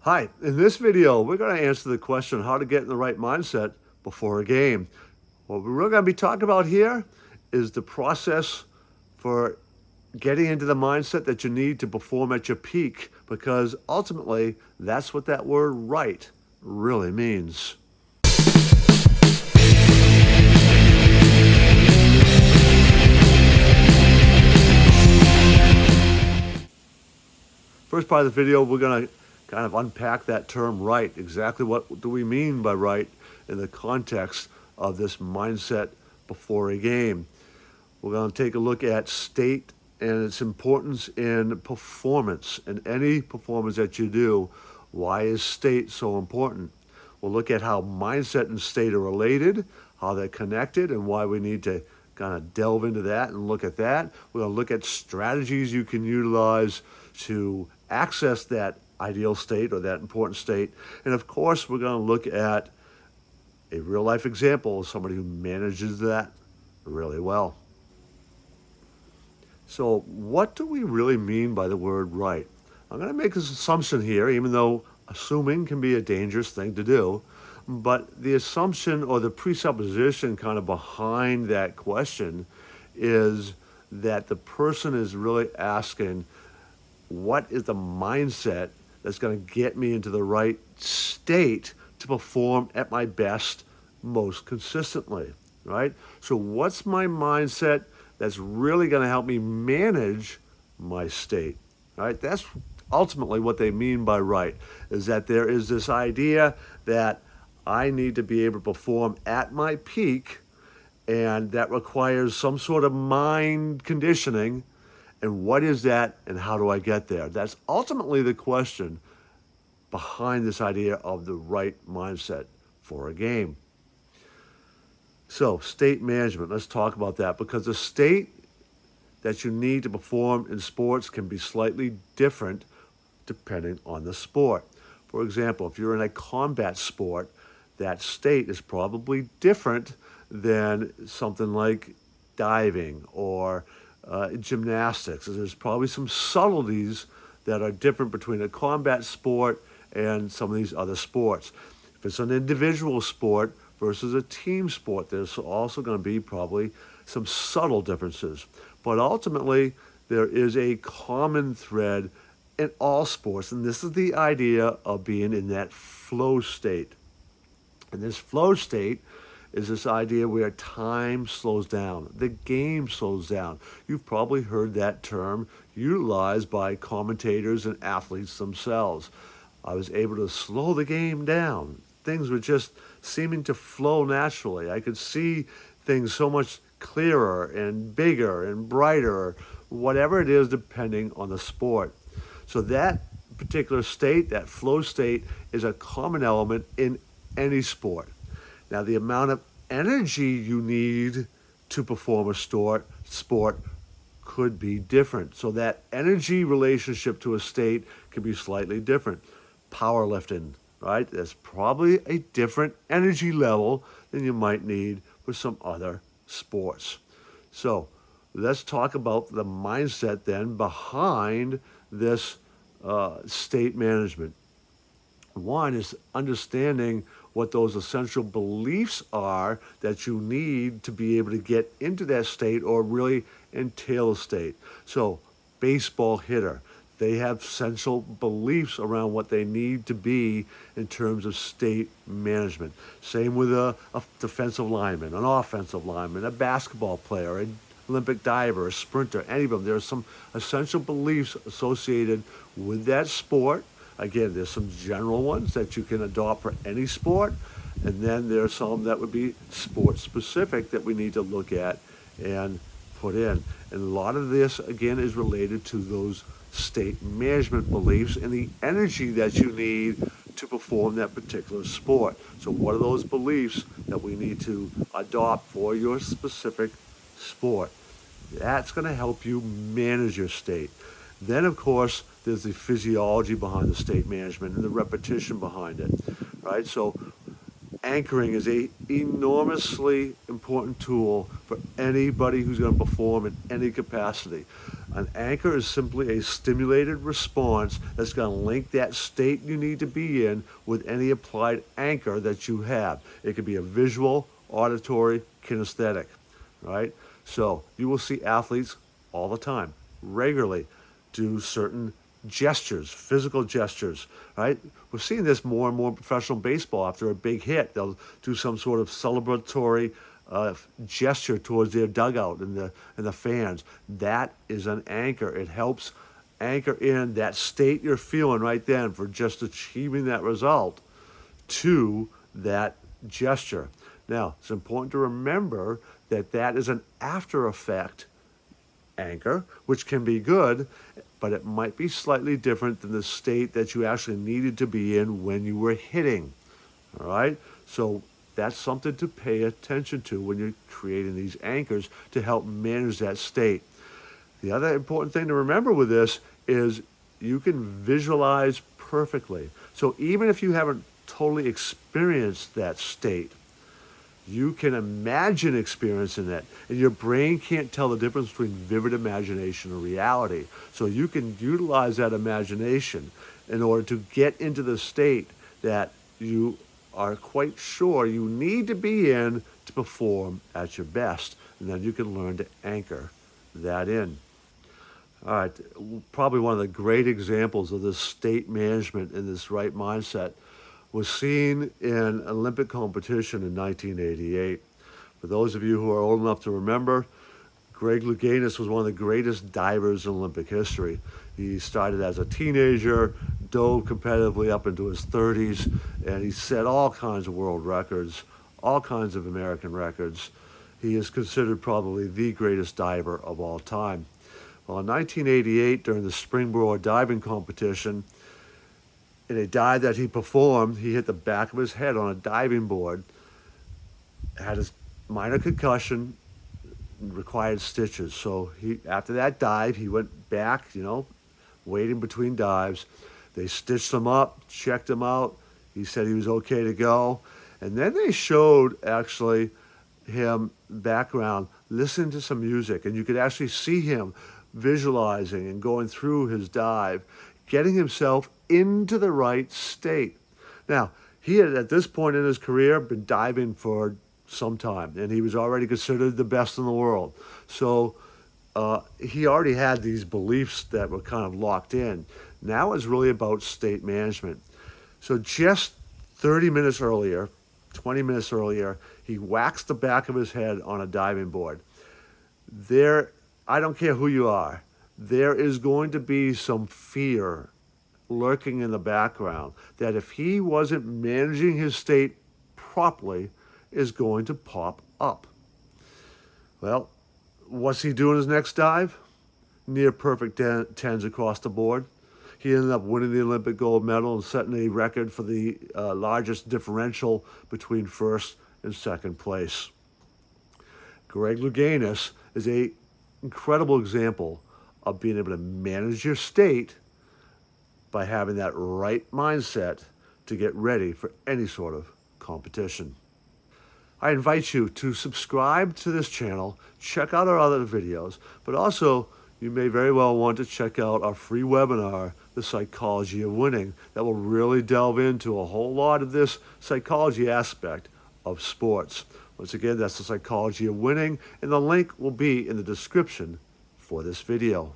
Hi, in this video, we're going to answer the question how to get in the right mindset before a game. What we're really going to be talking about here is the process for getting into the mindset that you need to perform at your peak, because ultimately, that's what that word right really means. First part of the video, we're going to kind of unpack that term right. Exactly what do we mean by right in the context of this mindset before a game. We're going to take a look at state and its importance in performance. In any performance that you do, why is state so important? We'll look at how mindset and state are related, how they're connected, and why we need to kind of delve into that and look at that. We're going to look at strategies you can utilize to access that ideal state or that important state. And of course, we're going to look at a real life example of somebody who manages that really well. So, what do we really mean by the word right? I'm going to make this assumption here, even though assuming can be a dangerous thing to do. But the assumption or the presupposition kind of behind that question is that the person is really asking, what is the mindset that's going to get me into the right state to perform at my best most consistently, right? So, what's my mindset that's really going to help me manage my state, right? That's ultimately what they mean by right, is that there is this idea that I need to be able to perform at my peak, and that requires some sort of mind conditioning. And what is that, and how do I get there? That's ultimately the question behind this idea of the right mindset for a game. So, state management, let's talk about that, because the state that you need to perform in sports can be slightly different depending on the sport. For example, if you're in a combat sport, that state is probably different than something like diving or gymnastics. There's probably some subtleties that are different between a combat sport and some of these other sports. If it's an individual sport versus a team sport, there's also going to be probably some subtle differences. But ultimately, there is a common thread in all sports, and this is the idea of being in that flow state. And this flow state is this idea where time slows down, the game slows down. You've probably heard that term utilized by commentators and athletes themselves. I was able to slow the game down. Things were just seeming to flow naturally. I could see things so much clearer and bigger and brighter, whatever it is, depending on the sport. So that particular state, that flow state, is a common element in any sport. Now, the amount of energy you need to perform a sport could be different. So that energy relationship to a state can be slightly different. Powerlifting, right? There's probably a different energy level than you might need for some other sports. So let's talk about the mindset then behind this state management. One is understanding what those essential beliefs are that you need to be able to get into that state or really entail a state. So, baseball hitter, they have essential beliefs around what they need to be in terms of state management. Same with a defensive lineman, an offensive lineman, a basketball player, an Olympic diver, a sprinter, any of them. There are some essential beliefs associated with that sport. Again, there's some general ones that you can adopt for any sport, and then there are some that would be sport specific that we need to look at and put in. And a lot of this, again, is related to those state management beliefs and the energy that you need to perform that particular sport. So what are those beliefs that we need to adopt for your specific sport? That's going to help you manage your state. Then, of course, there's the physiology behind the state management and the repetition behind it, right? So anchoring is a enormously important tool for anybody who's going to perform in any capacity. An anchor is simply a stimulated response that's going to link that state you need to be in with any applied anchor that you have. It could be a visual, auditory, kinesthetic, right? So you will see athletes all the time, regularly, do certain gestures, physical gestures, right? We're seeing this more and more in professional baseball. After a big hit, they'll do some sort of celebratory gesture towards their dugout and the fans. That is an anchor. It helps anchor in that state you're feeling right then for just achieving that result to that gesture. Now, it's important to remember that that is an after effect anchor, which can be good, but it might be slightly different than the state that you actually needed to be in when you were hitting. All right? So that's something to pay attention to when you're creating these anchors to help manage that state. The other important thing to remember with this is you can visualize perfectly. So even if you haven't totally experienced that state, you can imagine experiencing it, and your brain can't tell the difference between vivid imagination and reality. So you can utilize that imagination in order to get into the state that you are quite sure you need to be in to perform at your best. And then you can learn to anchor that in. All right, probably one of the great examples of this state management and this right mindset was seen in Olympic competition in 1988. For those of you who are old enough to remember, Greg Louganis was one of the greatest divers in Olympic history. He started as a teenager, dove competitively up into his 30s, and he set all kinds of world records, all kinds of American records. He is considered probably the greatest diver of all time. Well, in 1988, during the springboard diving competition, in a dive that he performed, he hit the back of his head on a diving board, had a minor concussion, required stitches. So after that dive, he went back, waiting between dives. They stitched him up, checked him out. He said he was okay to go. And then they showed actually him background, listening to some music, and you could actually see him visualizing and going through his dive, getting himself into the right state. Now, he had, at this point in his career, been diving for some time, and he was already considered the best in the world. So he already had these beliefs that were kind of locked in. Now it's really about state management. So just 30 minutes earlier, 20 minutes earlier, he waxed the back of his head on a diving board. I don't care who you are, there is going to be some fear lurking in the background that if he wasn't managing his state properly, is going to pop up. Well, what's he doing his next dive? Near perfect tens across the board. He ended up winning the Olympic gold medal and setting a record for the largest differential between first and second place. Greg Louganis is an incredible example of being able to manage your state by having that right mindset to get ready for any sort of competition. I invite you to subscribe to this channel, check out our other videos, but also you may very well want to check out our free webinar, The Psychology of Winning, that will really delve into a whole lot of this psychology aspect of sports. Once again, that's The Psychology of Winning, and the link will be in the description for this video.